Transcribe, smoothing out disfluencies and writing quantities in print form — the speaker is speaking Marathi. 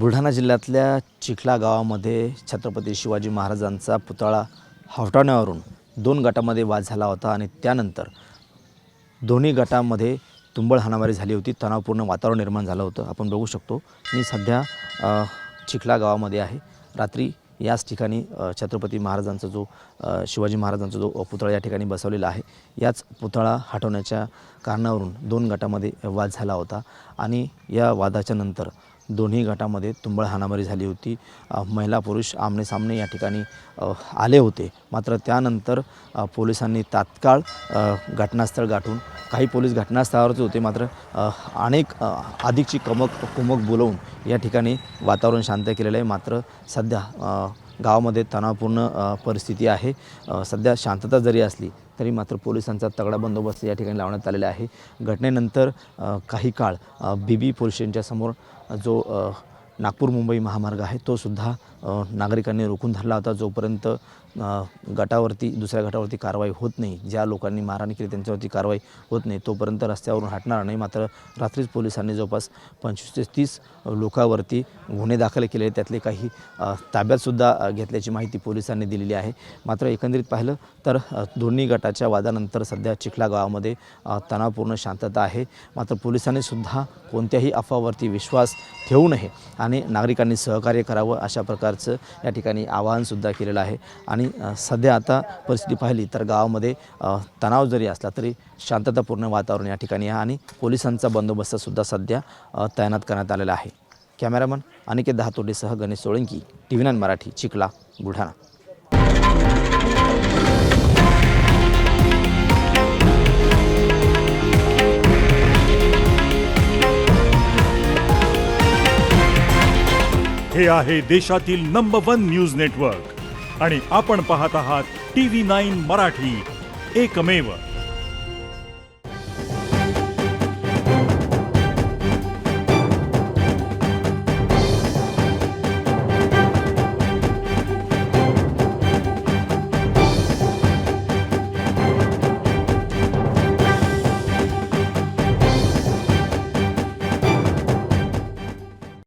बुलढाणा जिल्ह्यातल्या चिखला गावामध्ये छत्रपती शिवाजी महाराजांचा पुतळा हटवण्यावरून 2 गटामध्ये वाद झाला होता आणि त्यानंतर दोन्ही गटामध्ये तुंबळ हाणामारी झाली होती. तणावपूर्ण वातावरण निर्माण झालं होतं. आपण बघू शकतो. मी सध्या चिखला गावामध्ये आहे. रात्री याच ठिकाणी छत्रपती महाराजांचा जो शिवाजी महाराजांचा जो पुतळा या ठिकाणी बसवलेला आहे, याच पुतळा हटवण्याच्या कारणावरून 2 गटामध्ये वाद झाला होता आणि या वादाच्या नंतर दोन्ही गटामध्ये तुंबळ हाणामारी झाली होती. महिला पुरुष आमनेसामने या ठिकाणी आले होते. मात्र त्यानंतर पोलिसांनी तात्काळ घटनास्थळ गाठून, काही पोलीस घटनास्थळावरच होते, मात्र अनेक अधिकची कुमक बोलवून या ठिकाणी वातावरण शांत केलेलं आहे. मात्र सध्या गावामध्ये तणावपूर्ण परिस्थिती आहे. सध्या शांतता जरी असली तरी मात्र पोलिसांचा तगडा बंदोबस्त या ठिकाणी लावण्यात आलेला आहे. घटनेनंतर काही काळ बीबी पोलीस स्टेशनच्या समोर जो नागपूर मुंबई महामार्ग आहे तो सुद्धा नागरिकांनी रोखून धरला होता. जोपर्यंत दुसऱ्या गटावरती कारवाई होत नाही, ज्या लोकांनी मारहाण केली त्यांच्यावरती कारवाई होत नाही, तोपर्यंत रस्त्यावरून हटणार नाही. मात्र रात्रीच पोलिसांनी जवळपास 25 ते 30 लोकांवरती गुन्हे दाखल केले. त्यातले काही ताब्यातसुद्धा घेतल्याची माहिती पोलिसांनी दिलेली आहे. मात्र एकंदरीत पाहिलं तर दोन्ही गटाच्या वादानंतर सध्या चिखला गावामध्ये तणावपूर्ण शांतता आहे. मात्र पोलिसांनी सुद्धा कोणत्याही अफवावरती विश्वास ठेवू नये आणि नागरिकांनी सहकार्य करावं अशा प्रकारचं या ठिकाणी आवाहनसुद्धा केलेलं आहे. आणि सध्या आता परिस्थिती पाहिली तर गावामध्ये तणाव जरी असला तरी शांततापूर्ण वातावरण या ठिकाणी आहे आणि पोलिसांचा बंदोबस्तसुद्धा सध्या तैनात करण्यात आलेला आहे. कॅमेरामन अनिकेत दहातोडेसह गणेश सोळंकी, TV9 मराठी, चिखला, बुलढाणा. हे आहे देशातील नंबर 1 न्यूज नेटवर्क आणि आपण पाहत आहात TV9 मराठी, एकमेव.